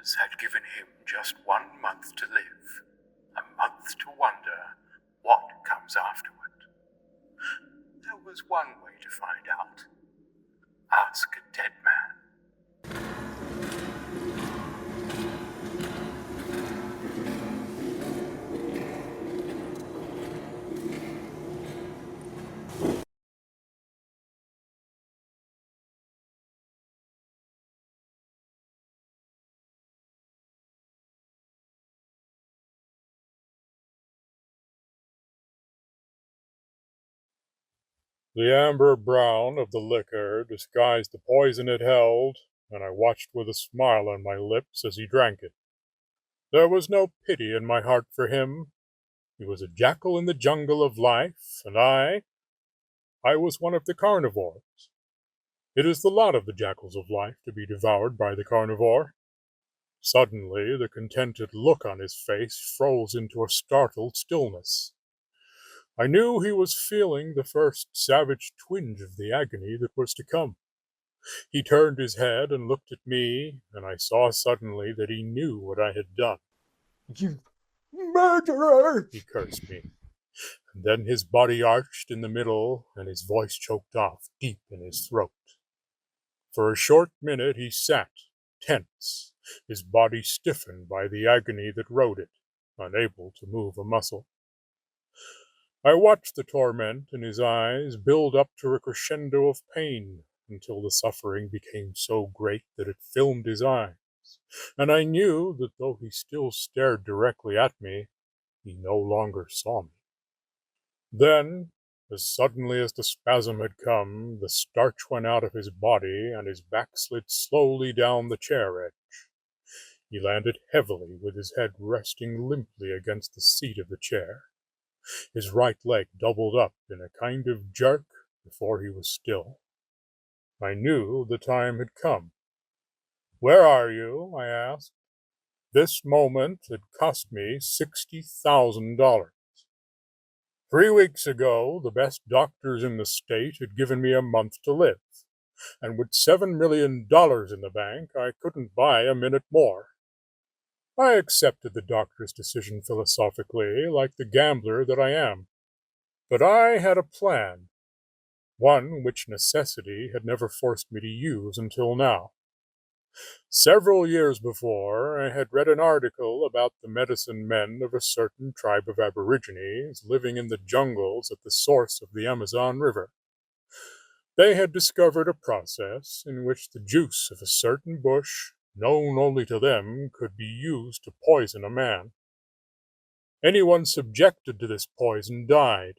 doctors had given him just 1 month to live, a month to wonder what comes afterward. There was one way to find out. Ask a dead man. The amber brown of the liquor disguised the poison it held, and I watched with a smile on my lips as he drank it. There was no pity in my heart for him. He was a jackal in the jungle of life, and I was one of the carnivores. It is the lot of the jackals of life to be devoured by the carnivore. Suddenly, the contented look on his face froze into a startled stillness. I knew he was feeling the first savage twinge of the agony that was to come. He turned his head and looked at me, and I saw suddenly that he knew what I had done. "You murderer!" He cursed me. And then his body arched in the middle, and his voice choked off deep in his throat. For a short minute he sat, tense, his body stiffened by the agony that rode it, unable to move a muscle. I watched the torment in his eyes build up to a crescendo of pain until the suffering became so great that it filmed his eyes, and I knew that though he still stared directly at me, he no longer saw me. Then, as suddenly as the spasm had come, the starch went out of his body and his back slid slowly down the chair edge. He landed heavily with his head resting limply against the seat of the chair. His right leg doubled up in a kind of jerk before he was still. I knew the time had come. "Where are you?" I asked. This moment had cost me $60,000. 3 weeks ago, the best doctors in the state had given me a month to live, and with $7 million in the bank, I couldn't buy a minute more. I accepted the doctor's decision philosophically, like the gambler that I am. But I had a plan, one which necessity had never forced me to use until now. Several years before, I had read an article about the medicine men of a certain tribe of aborigines living in the jungles at the source of the Amazon River. They had discovered a process in which the juice of a certain bush, known only to them, could be used to poison a man. Anyone subjected to this poison died,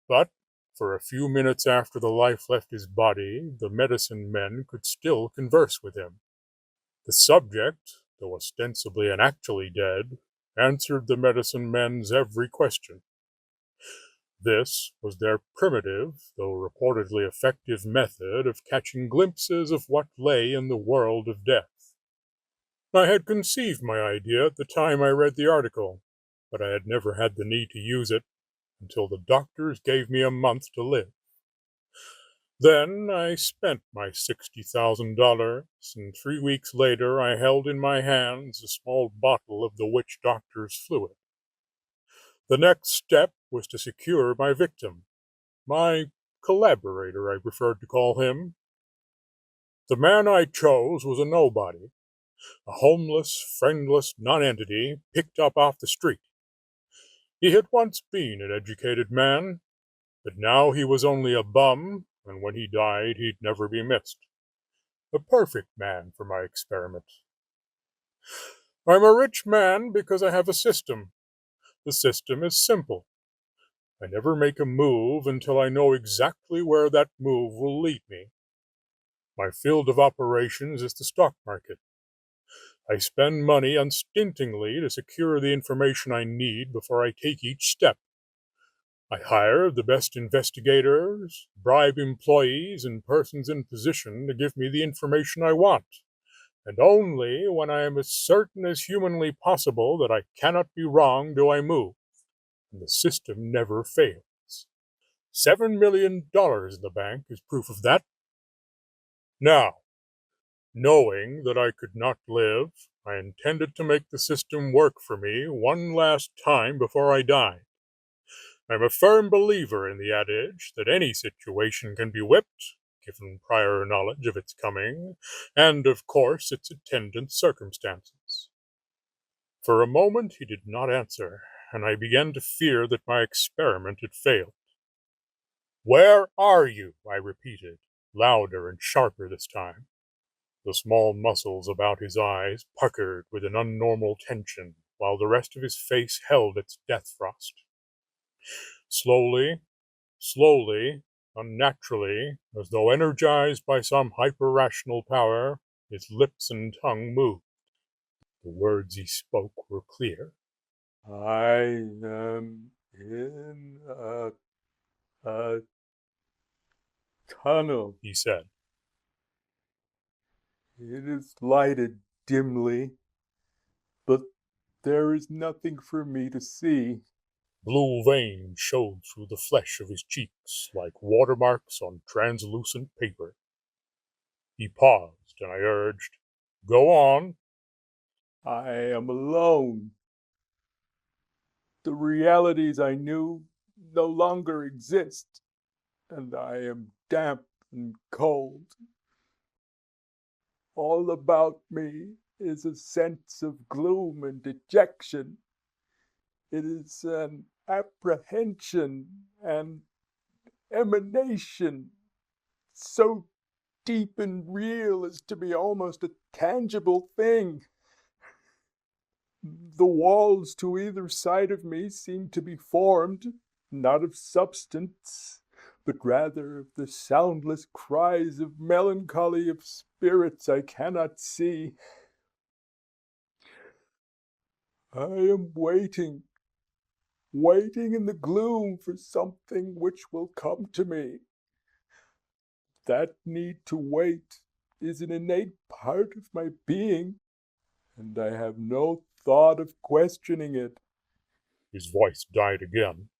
but for a few minutes after the life left his body, the medicine men could still converse with him. The subject, though ostensibly and actually dead, answered the medicine men's every question. This was their primitive, though reportedly effective method of catching glimpses of what lay in the world of death. I had conceived my idea at the time I read the article, but I had never had the need to use it until the doctors gave me a month to live. Then I spent my $60,000, and 3 weeks later I held in my hands a small bottle of the witch doctor's fluid. The next step was to secure my victim, my collaborator, I preferred to call him. The man I chose was a nobody, a homeless, friendless nonentity picked up off the street. He had once been an educated man, but now he was only a bum, and when he died he'd never be missed. A perfect man for my experiment. I'm a rich man because I have a system. The system is simple. I never make a move until I know exactly where that move will lead me. My field of operations is the stock market. I spend money unstintingly to secure the information I need before I take each step. I hire the best investigators, bribe employees and persons in position to give me the information I want, and only when I am as certain as humanly possible that I cannot be wrong do I move, and the system never fails. $7 million in the bank is proof of that. Now, Knowing that I could not live, I intended to make the system work for me one last time before I died. I'm a firm believer in the adage that any situation can be whipped, given prior knowledge of its coming, and of course its attendant circumstances. For a moment he did not answer, and I began to fear that my experiment had failed. "Where are you?" I repeated, louder and sharper this time. The small muscles about his eyes puckered with an unnormal tension, while the rest of his face held its death frost. Slowly, unnaturally, as though energized by some hyper-rational power, his lips and tongue moved. The words he spoke were clear. I am in a tunnel, He said. It is lighted dimly, but there is nothing for me to see. Blue veins showed through the flesh of his cheeks like watermarks on translucent paper. He paused, and I urged, "Go on." I am alone. The realities I knew no longer exist, and I am damp and cold. All about me is a sense of gloom and dejection. It is an apprehension and emanation so deep and real as to be almost a tangible thing. The walls to either side of me seem to be formed, not of substance, but rather of the soundless cries of melancholy of spirits I cannot see. I am waiting in the gloom for something which will come to me. That need to wait is an innate part of my being, and I have no thought of questioning it. His voice died again.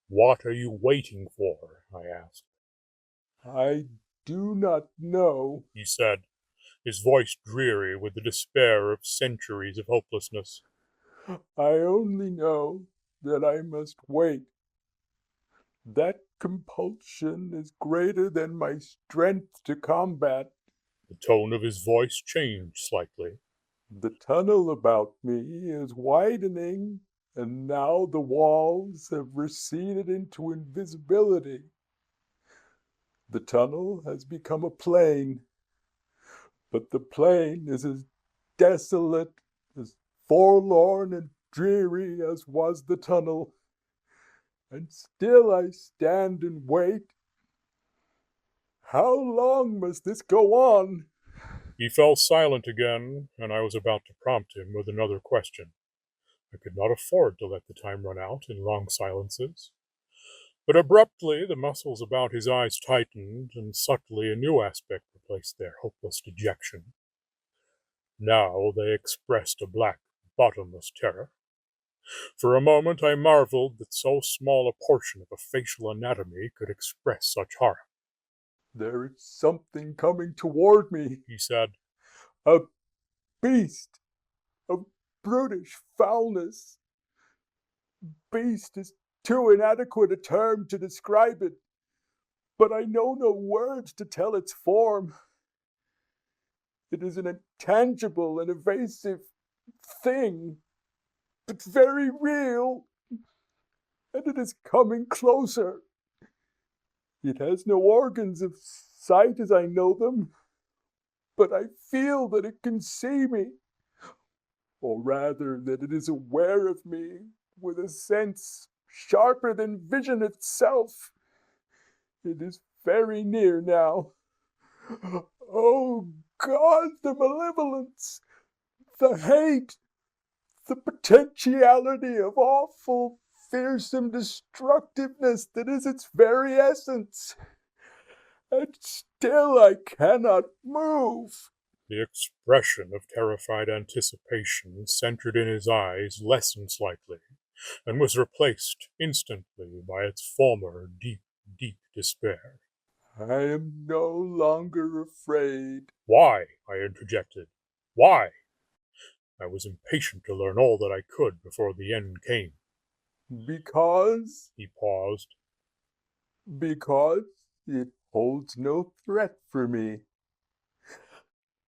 "What are you waiting for?" I asked. I do not know, He said, his voice dreary with the despair of centuries of hopelessness. I only know that I must wait. That compulsion is greater than my strength to combat. The tone of his voice changed slightly. The tunnel about me is widening, and now the walls have receded into invisibility. The tunnel has become a plain, but the plain is as desolate, as forlorn and dreary as was the tunnel. And still I stand and wait. How long must this go on? He fell silent again, and I was about to prompt him with another question. I could not afford to let the time run out in long silences. But abruptly the muscles about his eyes tightened, and subtly a new aspect replaced their hopeless dejection. Now they expressed a black, bottomless terror. For a moment I marveled that so small a portion of a facial anatomy could express such horror. There is something coming toward me. He said, A beast of brutish foulness. Beast is too inadequate a term to describe it, but I know no words to tell its form. It is an intangible and evasive thing, but very real, and it is coming closer. It has no organs of sight as I know them, but I feel that it can see me, or rather that it is aware of me with a sense sharper than vision itself. It is very near now. Oh God, the malevolence, the hate, the potentiality of awful, fearsome destructiveness that is its very essence. And still I cannot move. The expression of terrified anticipation centered in his eyes lessened slightly, and was replaced instantly by its former deep, deep despair. I am no longer afraid. Why? I interjected. Why? I was impatient to learn all that I could before the end came. Because He paused. because it holds no threat for me.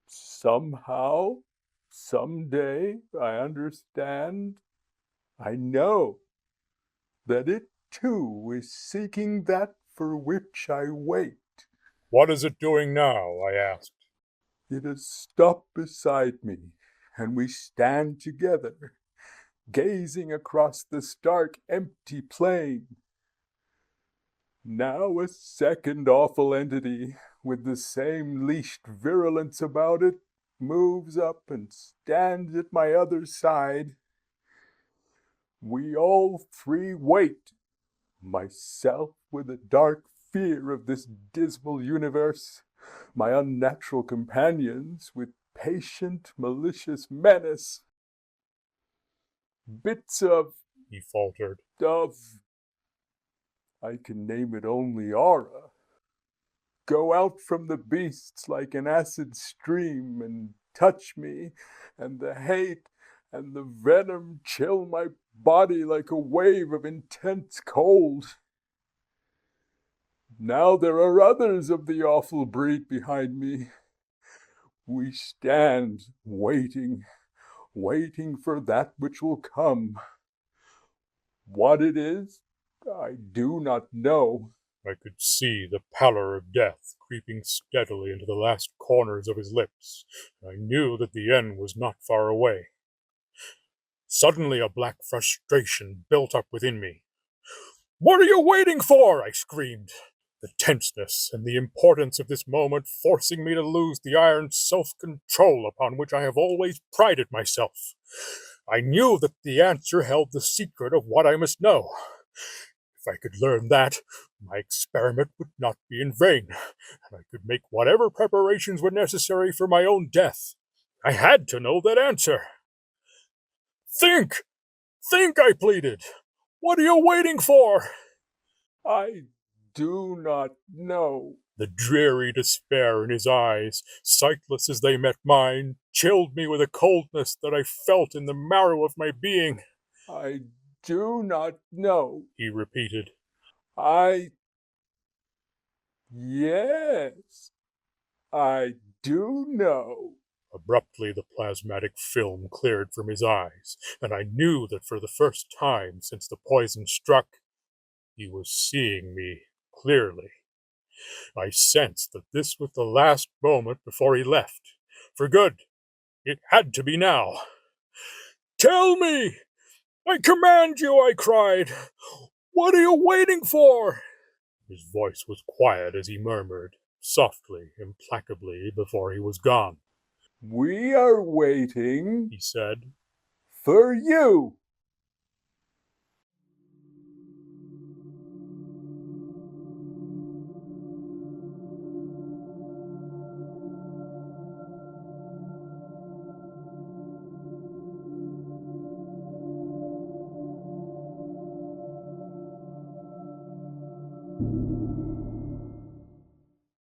Somehow, someday, I understand, I know that it too is seeking that for which I wait. What is it doing now? I asked. It has stopped beside me, and we stand together, gazing across the stark, empty plain. Now a second awful entity, with the same leashed virulence about it, moves up and stands at my other side. We all three wait, myself with a dark fear of this dismal universe, my unnatural companions with patient, malicious menace. Bits He faltered. of, I can name it only aura, go out from the beasts like an acid stream and touch me, and the hate and the venom chill my body like a wave of intense cold. Now there are others of the awful breed behind me. We stand waiting, waiting for that which will come. What it is, I do not know. I could see the pallor of death creeping steadily into the last corners of his lips. I knew that the end was not far away. Suddenly a black frustration built up within me. "What are you waiting for?" I screamed, the tenseness and the importance of this moment forcing me to lose the iron self-control upon which I have always prided myself. I knew that the answer held the secret of what I must know. If I could learn that, my experiment would not be in vain, and I could make whatever preparations were necessary for my own death. I had to know that answer. Think! Think, I pleaded. What are you waiting for? I do not know. The dreary despair in his eyes, sightless as they met mine, chilled me with a coldness that I felt in the marrow of my being. I do not know. He repeated. Yes, I do know. Abruptly, the plasmatic film cleared from his eyes, and I knew that for the first time since the poison struck, he was seeing me clearly. I sensed that this was the last moment before he left. For good. It had to be now. "Tell me! I command you!" I cried. "What are you waiting for?" His voice was quiet as he murmured, softly, implacably, before he was gone. We are waiting, He said, for you.